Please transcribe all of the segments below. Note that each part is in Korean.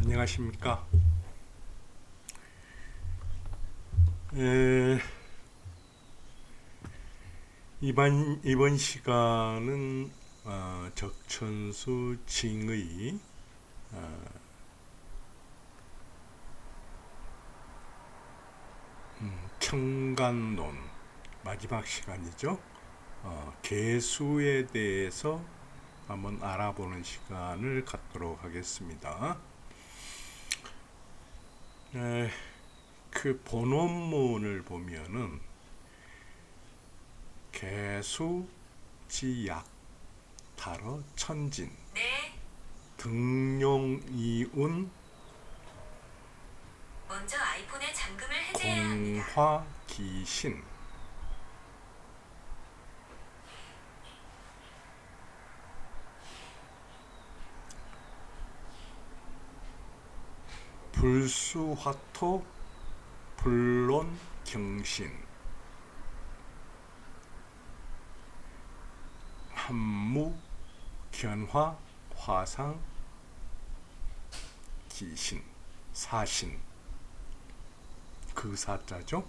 안녕하십니까. 에, 이번 시간은 적천수 징의 청간론 마지막 시간이죠. 개수에 대해서 한번 알아보는 시간을 갖도록 하겠습니다. 그 본원문을 보면은 개수 지약 달어 천진 네, 등용이운 먼저 아이폰의 잠금을 해제해야 합니다. 공화기신 불수화토 불론경신 한무 견화 화상 기신 사신 그 사자죠.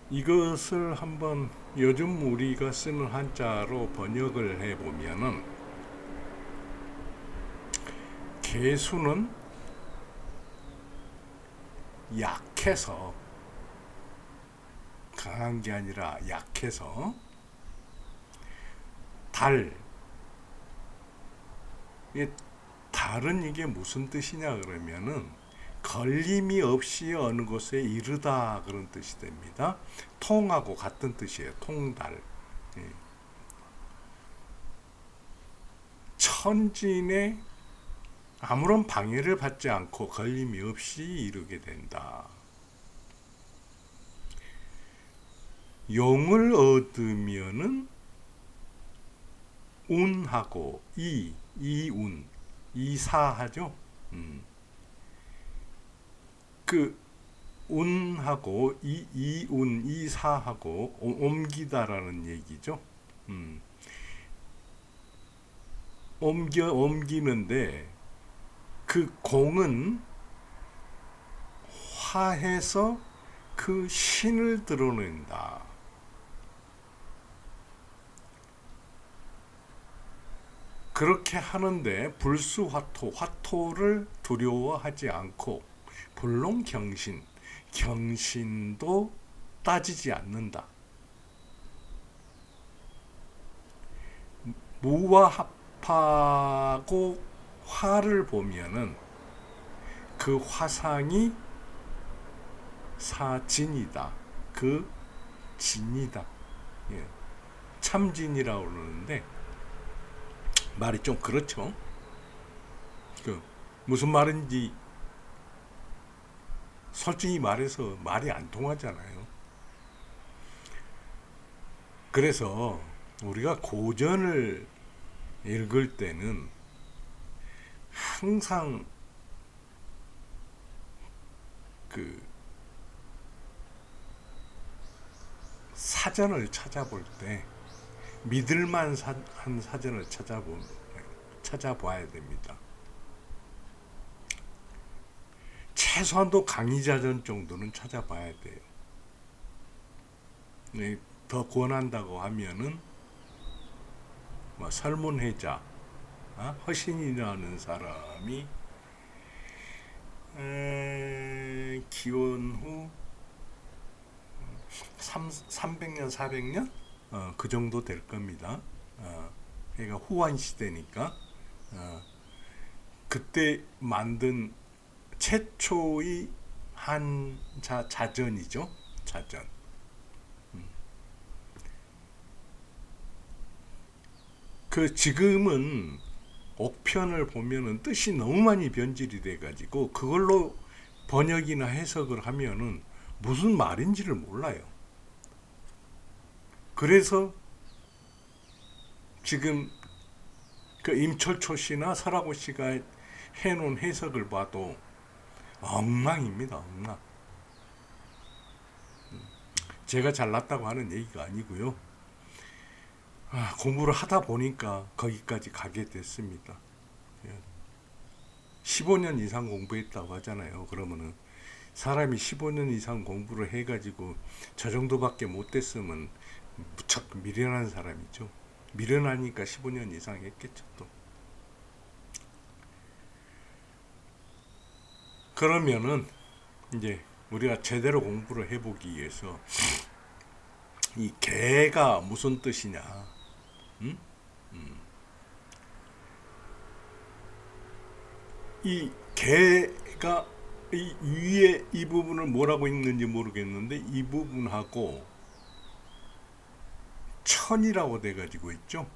이것을 한번 요즘 우리가 쓰는 한자로 번역을 해보면은 개수는 약해서 강한 게 아니라 약해서 달은 이게 무슨 뜻이냐 그러면은 걸림이 없이 어느 곳에 이르다 그런 뜻이 됩니다. 통하고 같은 뜻이에요. 통달. 천진에 아무런 방해를 받지 않고 걸림이 없이 이루게 된다. 용을 얻으면은 운하고 이운, 이사하죠. 그 운하고 이운, 이사하고 옮기다라는 얘기죠. 옮기는데 그 공은 화해서 그 신을 드러낸다. 그렇게 하는데 불수화토, 화토를 두려워하지 않고 불론경신, 경신도 따지지 않는다. 무와 합하고 화를 보면은 그 화상이 사진이다. 그 진이다. 예. 참진이라고 그러는데 말이 좀 그렇죠. 그 무슨 말인지 솔직히 말해서 말이 안 통하잖아요. 그래서 우리가 고전을 읽을 때는 항상 그 사전을 찾아볼 때 믿을만 한 사전을 찾아봐야 됩니다. 최소한도 강의자전 정도는 찾아봐야 돼요. 더 권한다고 하면은 뭐 설문회자, 허신이라는 사람이 기원 후 300년, 400년? 그 정도 될 겁니다. 그러니까 후한 시대니까 그때 만든 최초의 한자 자전이죠. 자전. 그 지금은 옥편을 보면은 뜻이 너무 많이 변질이 돼가지고 그걸로 번역이나 해석을 하면은 무슨 말인지를 몰라요. 그래서 지금 그 임철초 씨나 설하고 씨가 해놓은 해석을 봐도 엉망입니다. 엉망. 제가 잘났다고 하는 얘기가 아니고요. 공부를 하다 보니까 거기까지 가게 됐습니다. 15년 이상 공부했다고 하잖아요. 그러면은 사람이 15년 이상 공부를 해가지고 저 정도밖에 못 됐으면 무척 미련한 사람이죠. 미련하니까 15년 이상 했겠죠 또. 그러면은 이제 우리가 제대로 공부를 해보기 위해서 이 개가 무슨 뜻이냐? 음? 이 개가 이 위에 이 부분을 뭐라고 읽는지 모르겠는데 이 부분하고 천이라고 돼가지고 있죠.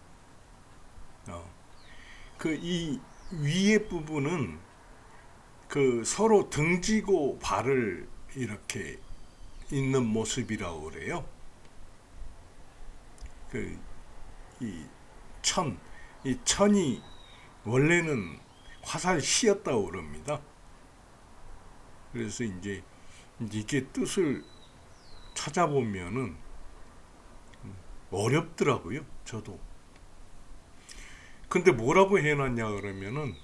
그 이 위에 부분은 그 서로 등지고 발을 이렇게 있는 모습이라고 그래요. 그 이 천이 원래는 화살시였다고 그럽니다. 그래서 이제 이게 뜻을 찾아보면은 어렵더라고요. 저도. 근데 뭐라고 해놨냐 그러면은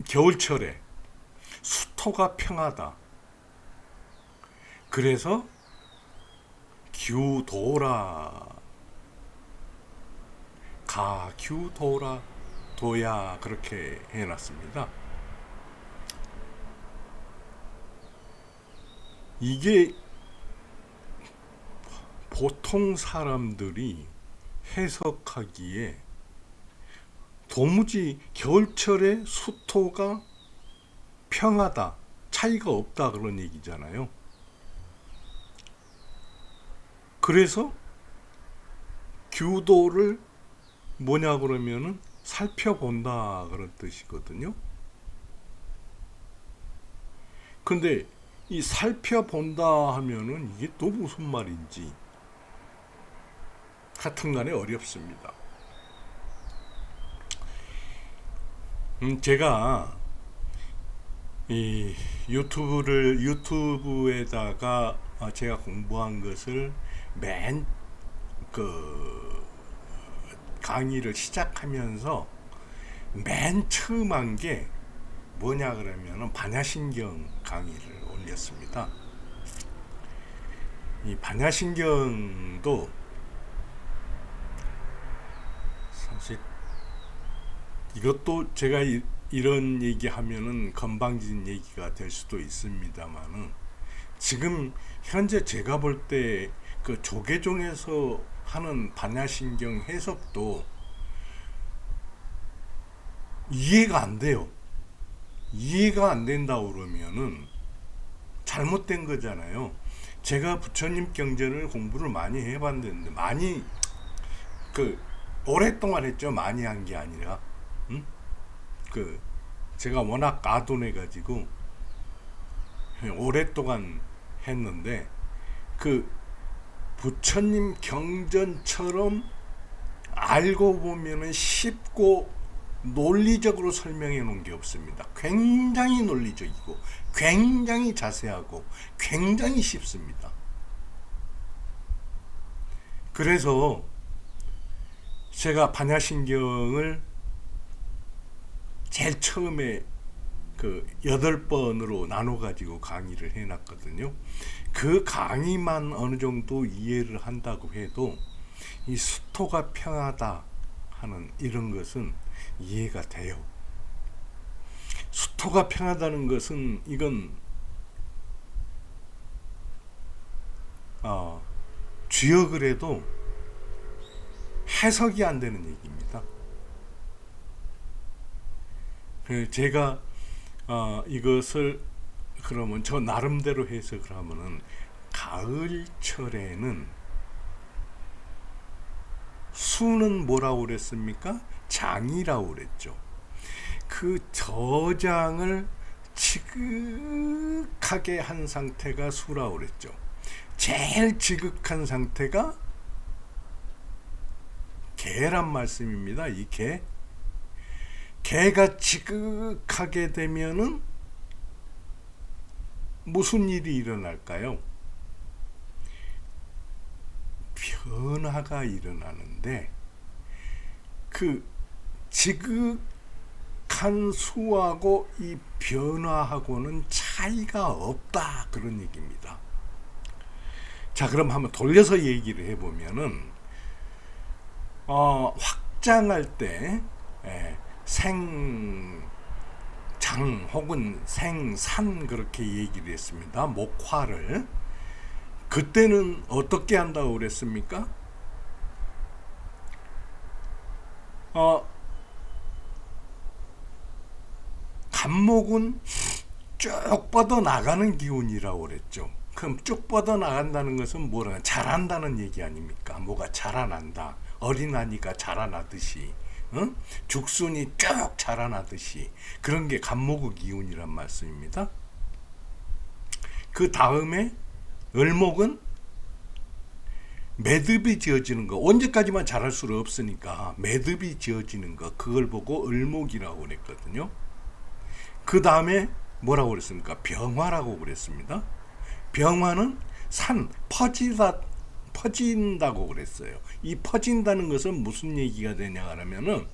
겨울철에 수토가 평하다. 그래서 규도라 가규도라 도야 그렇게 해놨습니다. 이게 보통 사람들이 해석하기에 도무지 겨울철에 수토가 평하다, 차이가 없다 그런 얘기잖아요. 그래서 규도를 뭐냐 그러면은 살펴본다 그런 뜻이거든요. 근데 이 살펴본다 하면은 이게 또 무슨 말인지 하여튼간에 어렵습니다. 제가 이 유튜브에다가 제가 공부한 것을 맨 그 강의를 시작하면서 맨 처음 한 게 뭐냐 그러면은 반야신경 강의를 올렸습니다. 이 반야신경도 사실 이것도 제가 이런 얘기하면은 건방진 얘기가 될 수도 있습니다만은 지금 현재 제가 볼 때 그 조계종에서 하는 반야신경 해석도 이해가 안 돼요. 이해가 안 된다고 그러면은 잘못된 거잖아요. 제가 부처님 경전을 공부를 많이 해봤는데 많이 오랫동안 했죠. 많이 한 게 아니라 제가 워낙 아둔해 가지고 오랫동안 했는데 부처님 경전처럼 알고 보면은 쉽고 논리적으로 설명해 놓은 게 없습니다. 굉장히 논리적이고 굉장히 자세하고 굉장히 쉽습니다. 그래서 제가 반야신경을 제일 처음에 8번으로 나눠 가지고 강의를 해놨거든요. 그 강의만 어느 정도 이해를 한다고 해도 이 수토가 평하다 하는 이런 것은 이해가 돼요. 수토가 평하다는 것은 이건 주역을 해도 해석이 안 되는 얘기입니다. 제가 이것을 그러면 저 나름대로 해석을 하면은 가을철에는 수는 뭐라고 그랬습니까? 장이라고 그랬죠. 그 저장을 지극하게 한 상태가 수라고 그랬죠. 제일 지극한 상태가 개란 말씀입니다. 이 개가 지극하게 되면은 무슨 일이 일어날까요? 변화가 일어나는데 그 지극한 수하고 이 변화하고는 차이가 없다, 그런 얘기입니다. 자, 그럼 한번 돌려서 얘기를 해보면은 확장할 때 생장 혹은 생산 그렇게 얘기를 했습니다. 목화를 그때는 어떻게 한다고 그랬습니까? 간목은 쭉 뻗어 나가는 기운이라고 그랬죠. 그럼 쭉 뻗어 나간다는 것은 뭐라 자란다는 얘기 아닙니까? 뭐가 자라난다. 어린아이가 자라나듯이, 죽순이 쭉 자라나듯이 그런 게 간목의 기운이란 말씀입니다. 그 다음에 을목은 매듭이 지어지는 거, 언제까지만 자랄 수는 없으니까 매듭이 지어지는 거, 그걸 보고 을목이라고 그랬거든요. 그 다음에 뭐라고 그랬습니까? 병화라고 그랬습니다. 병화는 퍼진다고 그랬어요. 이 퍼진다는 것은 무슨 얘기가 되냐 하면은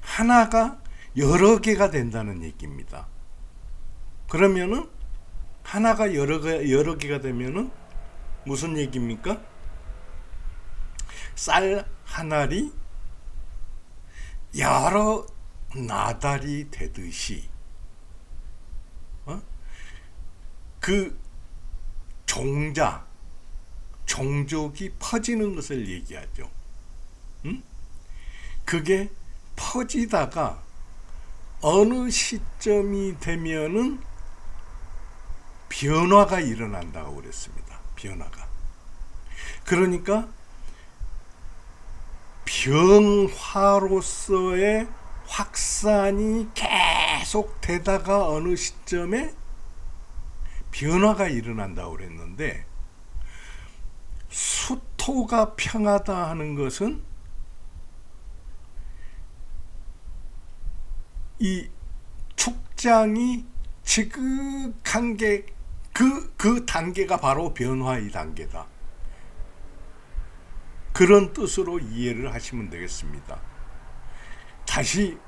하나가 여러 개가 된다는 얘기입니다. 그러면은 하나가 여러 개가 되면은 무슨 얘기입니까? 쌀 한 알이 여러 나달이 되듯이 그 종족이 퍼지는 것을 얘기하죠. 그게 퍼지다가 어느 시점이 되면은 변화가 일어난다고 그랬습니다. 변화가. 그러니까 병화로서의 확산이 계속 되다가 어느 시점에 변화가 일어난다고 그랬는데, 수토가 평하다 하는 것은 이 축장이 지극한 게 그 단계가 바로 변화의 단계다, 그런 뜻으로 이해를 하시면 되겠습니다. 다시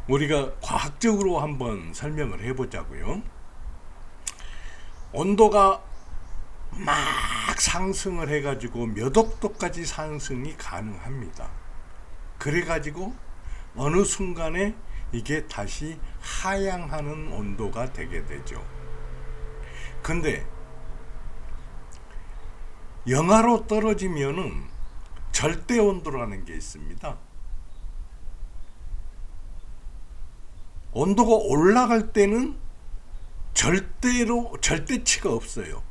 우리가 과학적으로 한번 설명을 해보자고요. 온도가 막 상승을 해가지고 몇 억도까지 상승이 가능합니다. 그래가지고 어느 순간에 이게 다시 하향하는 온도가 되게 되죠. 근데 영하로 떨어지면은 절대 온도라는 게 있습니다. 온도가 올라갈 때는 절대치가 없어요.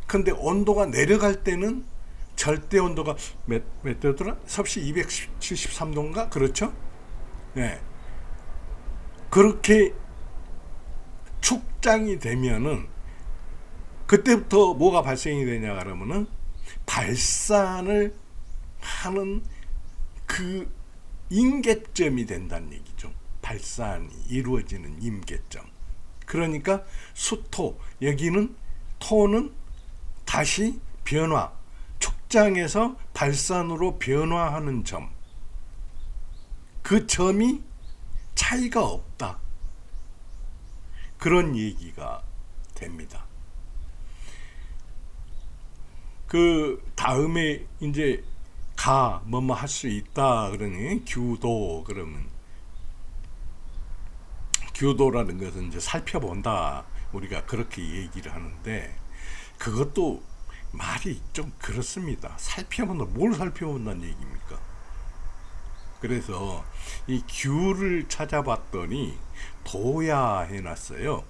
근데 온도가 내려갈 때는 절대 온도가 몇 도더라? 섭씨 273도인가? 그렇죠? 네. 그렇게 축장이 되면은 그때부터 뭐가 발생이 되냐 그러면은 발산을 하는 그 임계점이 된다는 얘기죠. 발산이 이루어지는 임계점. 그러니까 수토, 여기는 토는 다시 변화, 축장에서 발산으로 변화하는 점, 그 점이 차이가 없다, 그런 얘기가 됩니다. 그 다음에 이제 뭐뭐 할 수 있다 그러니 규도, 그러면 규도라는 것은 이제 살펴본다, 우리가 그렇게 얘기를 하는데 그것도 말이 좀 그렇습니다. 살펴본다, 뭘 살펴본다는 얘기입니까? 그래서 이 규를 찾아봤더니 도야 해놨어요.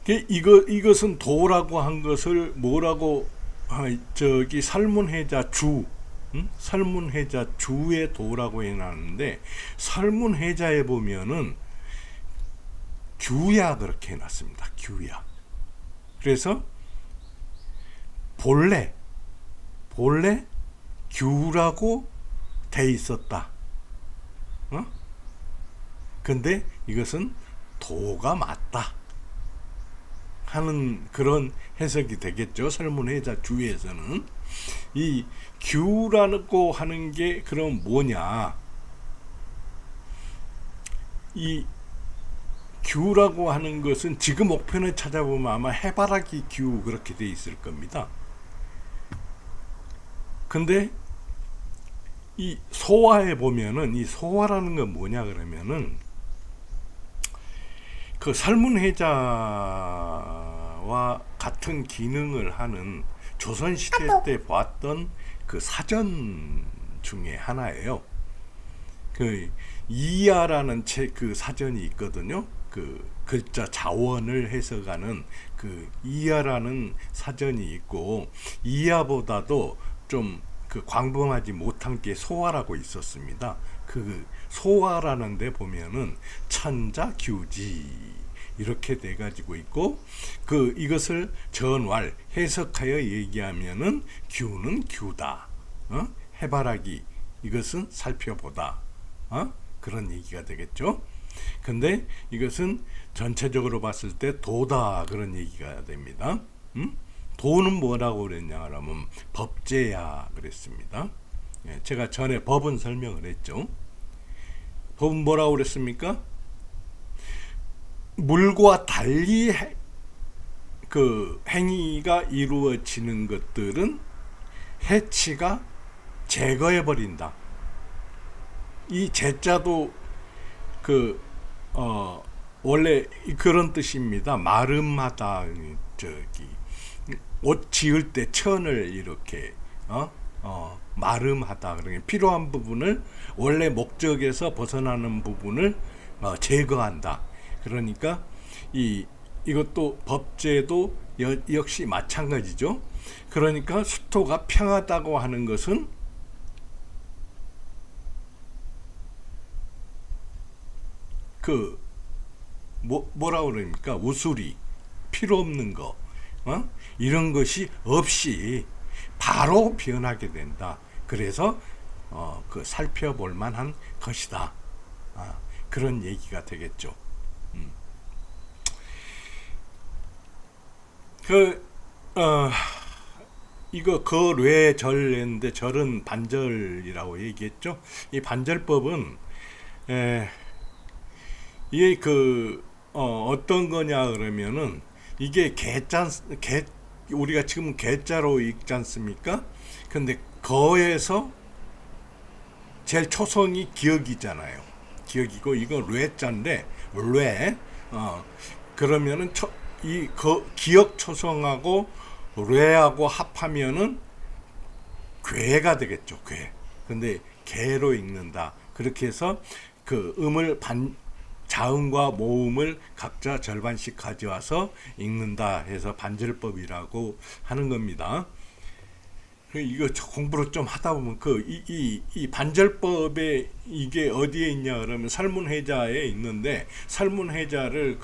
이것은 도라고 한 것을 뭐라고, 설문해자 주, 설문해자 주의 도라고 해놨는데, 설문해자에 보면은 규야 그렇게 해놨습니다. 규야. 그래서 본래 규라고 돼 있었다. 근데 이것은 도가 맞다 하는 그런 해석이 되겠죠. 설문해자 주에서는. 이 규라고 하는 게 그럼 뭐냐? 이 규라고 하는 것은 지금 목표를 찾아보면 아마 해바라기 규 그렇게 돼 있을 겁니다. 근데 이 소화에 보면은 이 소화라는 건 뭐냐 그러면은 그 설문해자와 같은 기능을 하는 조선시대 때 봤던 그 사전 중에 하나예요. 그 이하라는 책 그 사전이 있거든요. 그 글자 자원을 해석하는 그 이하라는 사전이 있고 이하보다도 좀 그 광범하지 못한 게 소화라고 있었습니다. 그 소화라는 데 보면은 천자 규지 이렇게 돼 가지고 있고 그 이것을 전왈 해석하여 얘기하면은 규는 규다. 해바라기 이것은 살펴보다. 그런 얘기가 되겠죠. 근데 이것은 전체적으로 봤을 때 도다 그런 얘기가 됩니다. 도는 뭐라고 그랬냐 하면 법제야 그랬습니다. 제가 전에 법은 설명을 했죠. 법은 뭐라고 그랬습니까? 물과 달리 그 행위가 이루어지는 것들은 해치가 제거해 버린다. 이 제자도 그 원래 그런 뜻입니다. 마름하다. 저기 옷 지을 때 천을 이렇게 마름하다. 그러니까 필요한 부분을 원래 목적에서 벗어나는 부분을 제거한다. 그러니까 이것도 법제도 역시 마찬가지죠. 그러니까 수토가 평하다고 하는 것은 그 뭐라고 그럽니까? 우수리 필요 없는 거 이런 것이 없이 바로 변하게 된다. 그래서 그 살펴볼 만한 것이다. 그런 얘기가 되겠죠. 이거 거뢰절인데 절은 반절이라고 얘기했죠. 이 반절법은 이게 어떤 거냐 그러면은 이게 우리가 지금 개자로 읽지 않습니까? 근데 거에서 제일 초성이 기억이잖아요. 기억이고 이건 뢰자인데 뢰 그러면은 기억 초성하고 뢰하고 합하면은 괴가 되겠죠. 괴. 근데 개로 읽는다. 그렇게 해서 그 음을 자음과 모음을 각자 절반씩 가져와서 읽는다 해서 반절법이라고 하는 겁니다. 이거 공부를 좀 하다 보면 이 반절법에 이게 어디에 있냐 그러면 설문해자에 있는데 설문해자를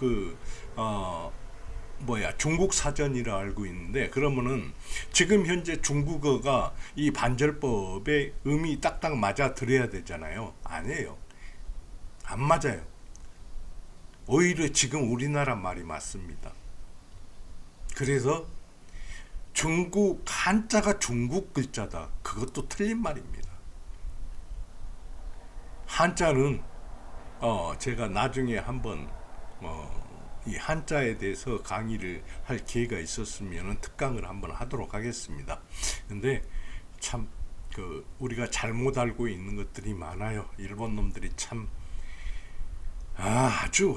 중국 사전이라 알고 있는데 그러면은 지금 현재 중국어가 이 반절법에 음이 딱딱 맞아 들어야 되잖아요. 아니에요. 안 맞아요. 오히려 지금 우리나라 말이 맞습니다. 그래서 중국 한자가 중국 글자다. 그것도 틀린 말입니다. 한자는 제가 나중에 한번 이 한자에 대해서 강의를 할 기회가 있었으면 특강을 한번 하도록 하겠습니다. 근데 참 우리가 잘못 알고 있는 것들이 많아요. 일본 놈들이 참 아주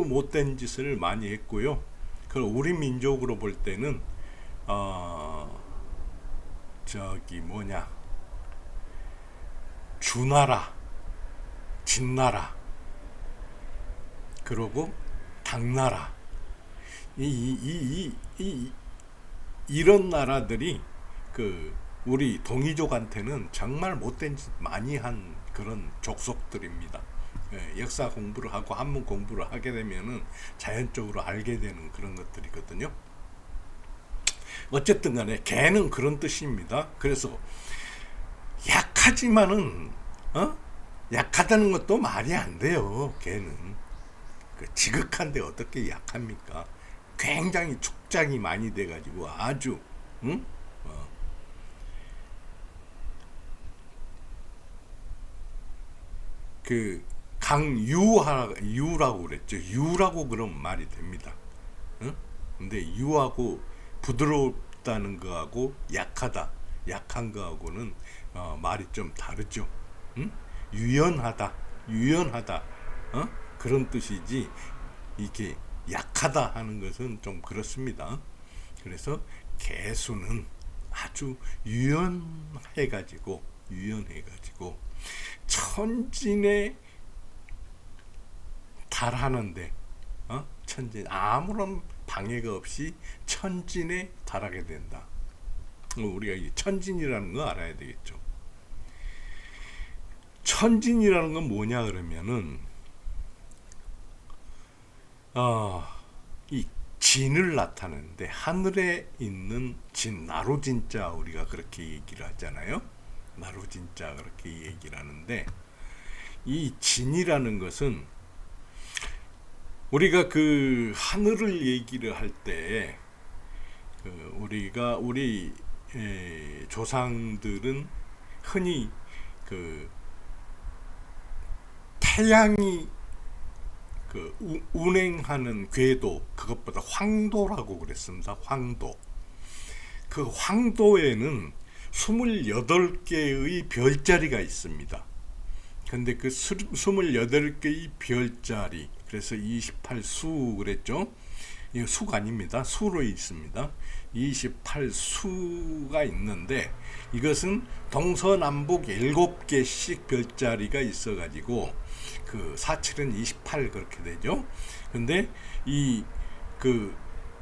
못된 짓을 많이 했고요. 우리 민족으로 볼 때는 주나라, 진나라, 그리고 당나라 이런 나라들이 우리 동이족한테는 정말 못된 짓 많이 한 그런 족속들입니다. 역사 공부를 하고 한문 공부를 하게 되면은 자연적으로 알게 되는 그런 것들이거든요. 어쨌든 간에 개는 그런 뜻입니다. 그래서 약하지만은 약하다는 것도 말이 안 돼요. 개는 지극한데 어떻게 약합니까? 굉장히 축장이 많이 돼가지고 아주 응? 그 유라고 그랬죠. 유라고 그러면 말이 됩니다. 응? 근데 유하고 부드럽다는 거하고 약한 거하고는 말이 좀 다르죠. 응? 유연하다, 그런 뜻이지 이게 약하다 하는 것은 좀 그렇습니다. 그래서 개수는 아주 유연해가지고 천진에 달하는데 천진 아무런 방해가 없이 천진에 달하게 된다. 우리가 이 천진이라는 거 알아야 되겠죠. 천진이라는 건 뭐냐 그러면은 이 진을 나타내는데 하늘에 있는 진, 나로진자 우리가 그렇게 얘기를 하잖아요. 나로진자 그렇게 얘기를 하는데 이 진이라는 것은 우리가 그 하늘을 얘기를 할 때 우리 조상들은 흔히 그 태양이 그 운행하는 궤도 그것보다 황도라고 그랬습니다. 황도. 그 황도에는 28개의 별자리가 있습니다. 근데 그 28개의 별자리, 그래서 28수 그랬죠. 이거 수가 아닙니다. 수로 있습니다. 28수가 있는데 이것은 동서남북 7개씩 별자리가 있어가지고 그 47은 28 그렇게 되죠. 근데 이 그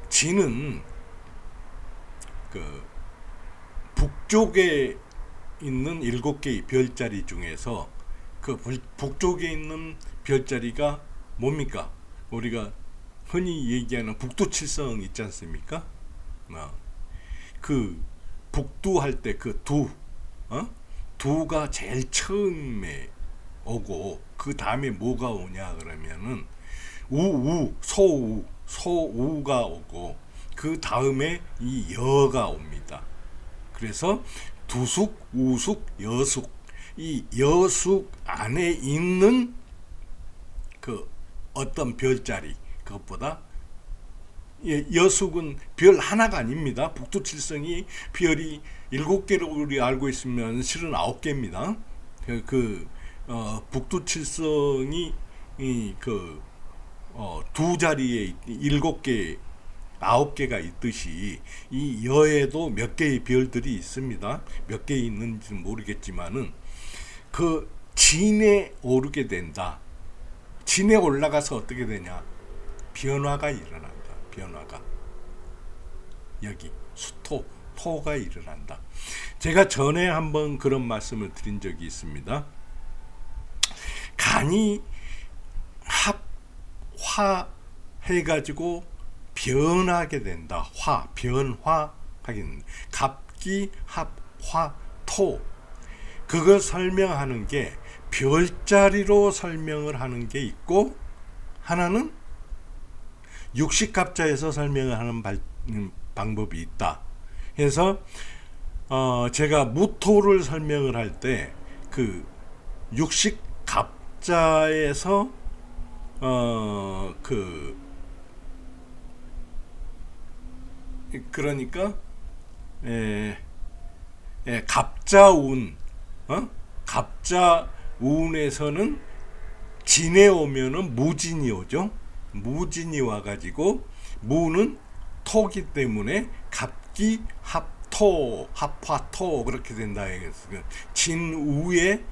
진은 그 북쪽에 있는 7개의 별자리 중에서 그 북쪽에 있는 별자리가 뭡니까? 우리가 흔히 얘기하는 북두칠성 있지 않습니까? 그 북두할 때 그 두가 제일 처음에 오고 그 다음에 뭐가 오냐 그러면은 소우가 오고 그 다음에 이 여가 옵니다. 그래서 두숙, 우숙, 여숙, 이 여숙 안에 있는 그 어떤 별자리 그것보다 여숙은 별 하나가 아닙니다. 북두칠성이 별이 7개로 우리 알고 있으면 실은 9개입니다. 북두칠성이 두 자리에 7개, 9개가 있듯이 이 여에도 몇 개의 별들이 있습니다. 몇 개 있는지는 모르겠지만은 그 진에 오르게 된다. 진에 올라가서 어떻게 되냐? 변화가 일어난다. 변화가 여기 토가 일어난다. 제가 전에 한번 그런 말씀을 드린 적이 있습니다. 간이 합화해가지고 변하게 된다. 변화하긴 갑기 합화 토 그걸 설명하는 게 별자리로 설명을 하는 게 있고 하나는 육식갑자에서 설명을 하는 방법이 있다. 그래서 제가 무토를 설명을 할 때 그 육식갑자에서 그러니까 갑자운 갑자운에서는 진에 오면은 무진이 오죠. 무진이 와가지고 무는 토기 때문에 갑기 합토 합화토 그렇게 된다. 진우에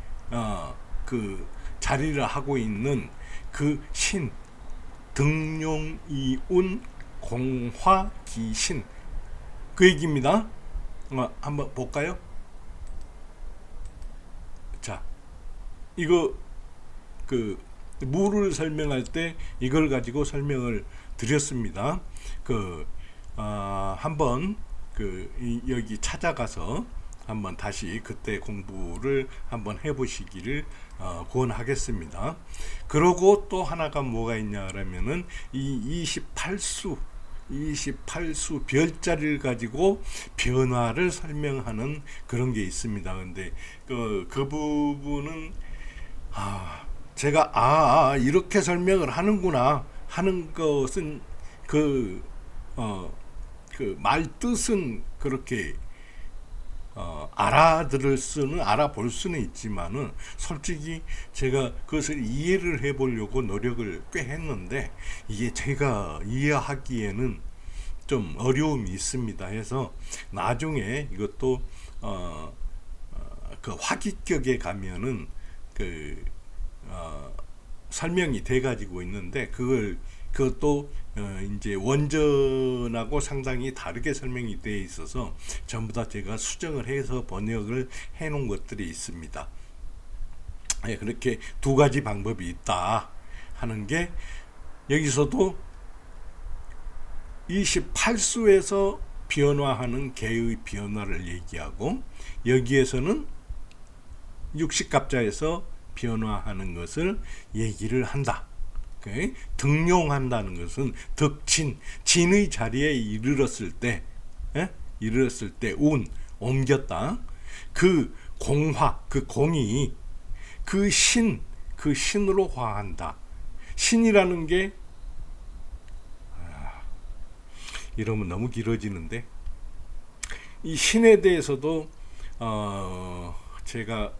그 자리를 하고 있는 그 신 등용이운 공화기신 그 얘기입니다. 한번 볼까요? 자, 이거 그 무를 설명할 때 이걸 가지고 설명을 드렸습니다. 한번 여기 찾아가서 한번 다시 그때 공부를 한번 해보시기를 권하겠습니다. 그러고 또 하나가 뭐가 있냐 그러면은 이 28수 28수 별자리를 가지고 변화를 설명하는 그런 게 있습니다. 근데 그 부분은 제가 이렇게 설명을 하는구나 하는 것은 그 말 뜻은 그렇게 알아볼 수는 있지만은 솔직히 제가 그것을 이해를 해보려고 노력을 꽤 했는데 이게 제가 이해하기에는 좀 어려움이 있습니다. 해서 나중에 이것도 그 화기격에 가면은 설명이 돼 가지고 있는데 그것도 이제 원전하고 상당히 다르게 설명이 되어 있어서 전부 다 제가 수정을 해서 번역을 해 놓은 것들이 있습니다. 그렇게 두 가지 방법이 있다 하는 게 여기서도 28수에서 변화하는 개의 변화를 얘기하고 여기에서는 60갑자에서 변화하는 것을 얘기를 한다. 등용한다는 것은 진의 자리에 이르렀을 때 옮겼다. 그 공화, 그 공이 그 신으로 화한다. 신이라는 게 이러면 너무 길어지는데 이 신에 대해서도 제가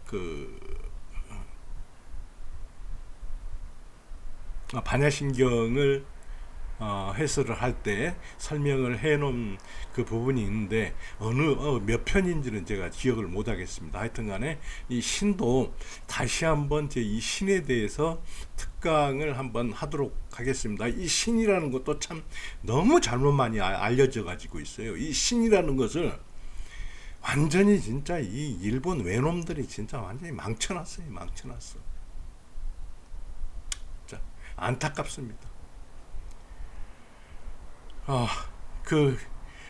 반야신경을 해설을 할 때 설명을 해놓은 그 부분이 있는데 몇 편인지는 제가 기억을 못 하겠습니다. 하여튼간에 이 신도 다시 한번 제 이 신에 대해서 특강을 한번 하도록 하겠습니다. 이 신이라는 것도 참 너무 잘못 많이 알려져 가지고 있어요. 이 신이라는 것을 완전히 진짜 이 일본 외놈들이 진짜 완전히 망쳐놨어. 안타깝습니다.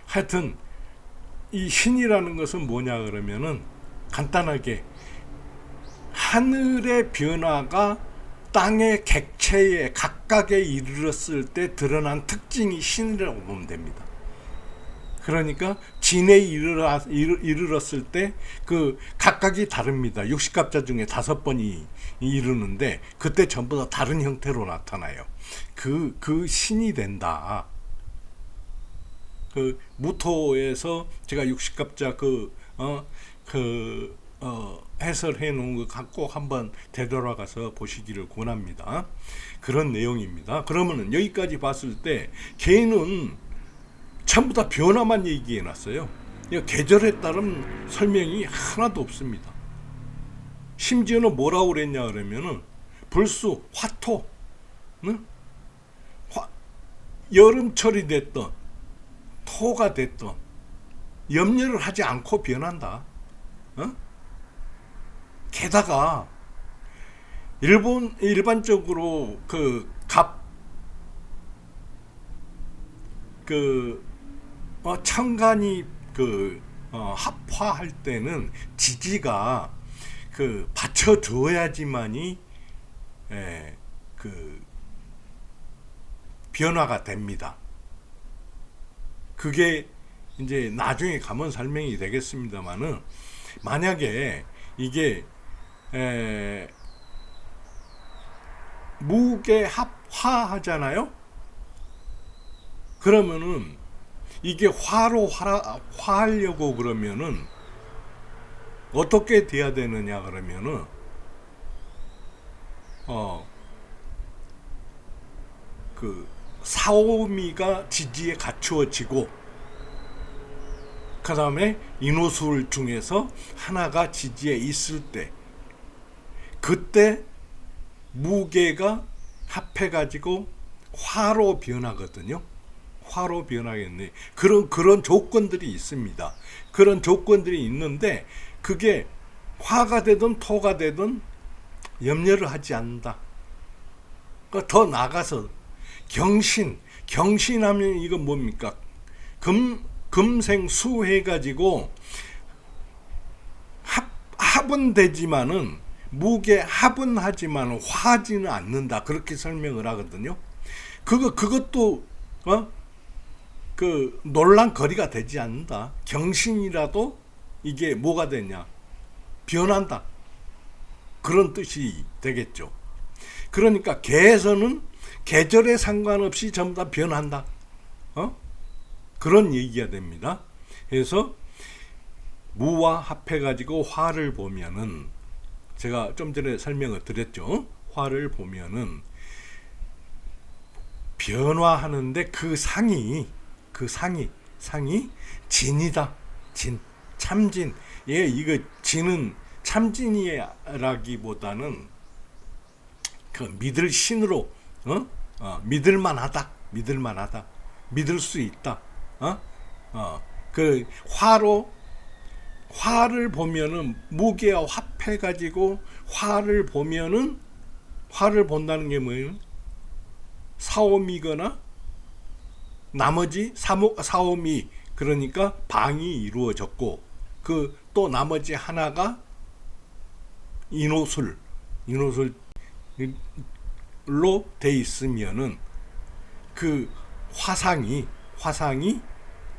하여튼 이 신이라는 것은 뭐냐 그러면은 간단하게 하늘의 변화가 땅의 객체에 각각에 이르렀을 때 드러난 특징이 신이라고 보면 됩니다. 그러니까 진에 이르렀을 때 그 각각이 다릅니다. 60갑자 중에 5번이 이르는데 그때 전부 다 다른 형태로 나타나요. 그 신이 된다. 무토에서 제가 60갑자 해설해 놓은 거 꼭 한번 되돌아가서 보시기를 권합니다. 그런 내용입니다. 그러면은 여기까지 봤을 때 걔는 전부 다 변화만 얘기해 놨어요. 계절에 따른 설명이 하나도 없습니다. 심지어는 뭐라고 그랬냐 그러면은 불수, 화토, 여름철이 됐던 토가 됐던 염려를 하지 않고 변한다. 게다가 일반적으로 천간이 합화할 때는 지지가 받쳐줘야지만이 변화가 됩니다. 그게 이제 나중에 가면 설명이 되겠습니다만은 만약에 이게 무게 합화하잖아요. 그러면은 이게 화하려고 그러면은 어떻게 돼야 되느냐 그러면은 사오미가 지지에 갖추어지고 그 다음에 인호술 중에서 하나가 지지에 있을 때 그때 무게가 합해가지고 화로 변하거든요. 화로 변하겠네. 그런 조건들이 있습니다. 그런 조건들이 있는데 그게 화가 되든 토가 되든 염려를 하지 않는다. 그러니까 더 나가서 경신하면 이건 뭡니까? 금생수 해가지고 합은 되지만은 무게 합은 하지만 화지는 않는다. 그렇게 설명을 하거든요. 그것도 그 논란거리가 되지 않는다. 경신이라도 이게 뭐가 되냐? 변한다. 그런 뜻이 되겠죠. 그러니까 개에서는 계절에 상관없이 전부 다 변한다. 그런 얘기가 됩니다. 그래서 무와 합해 가지고 화를 보면은 제가 좀 전에 설명을 드렸죠. 화를 보면은 변화하는데 그 상이 진이다. 진, 참진. 예, 이거 진은 참진이라기보다는 그 믿을 신으로 믿을만하다. 믿을 수 있다. 그 화를 보면은 무게와 합해 가지고 화를 본다는 게 뭐예요? 사오미거나 나머지 사오미, 그러니까 방이 이루어졌고 그 또 나머지 하나가 인호술로 돼 있으면은 그 화상이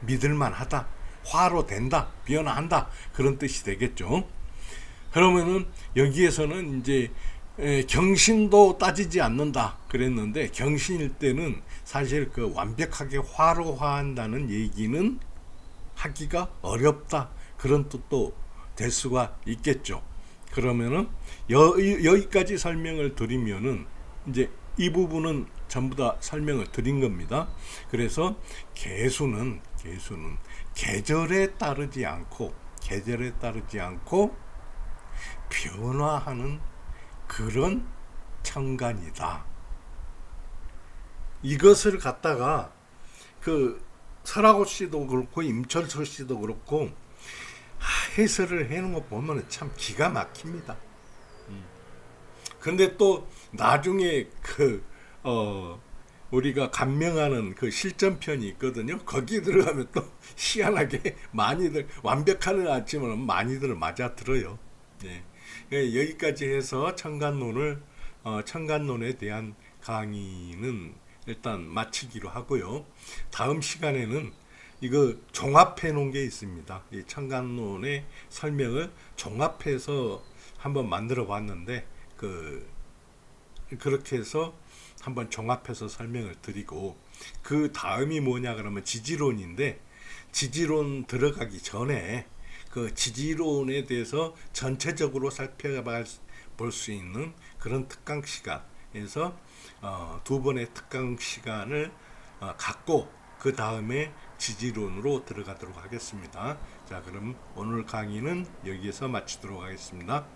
믿을만하다, 화로 된다, 변화한다, 그런 뜻이 되겠죠. 그러면은 여기에서는 이제 경신도 따지지 않는다 그랬는데, 경신일 때는 사실 그 완벽하게 화로 화한다는 얘기는 하기가 어렵다, 그런 뜻도 될 수가 있겠죠. 그러면은 여기까지 설명을 드리면은 이제 이 부분은 전부 다 설명을 드린 겁니다. 그래서 개수는 계절에 따르지 않고 변화하는 그런 천간이다. 이것을 갖다가 그 설하고 씨도 그렇고 임철수 씨도 그렇고 해설을 해놓은 거 보면 참 기가 막힙니다. 근데 또 나중에 우리가 감명하는 그 실전편이 있거든요. 거기 들어가면 또 희한하게 많이들 완벽하는 않지만 많이들 맞아 들어요. 예. 여기까지 해서 천간론에 대한 강의는 일단 마치기로 하고요. 다음 시간에는 이거 종합해 놓은 게 있습니다. 이 천간론의 설명을 종합해서 한번 만들어 봤는데 그렇게 해서 한번 종합해서 설명을 드리고, 그 다음이 뭐냐 그러면 지지론인데, 지지론 들어가기 전에 그 지지론에 대해서 전체적으로 살펴볼 수 있는 그런 특강 시간에서 두 번의 특강 시간을 갖고 그 다음에 지지론으로 들어가도록 하겠습니다. 자, 그럼 오늘 강의는 여기에서 마치도록 하겠습니다.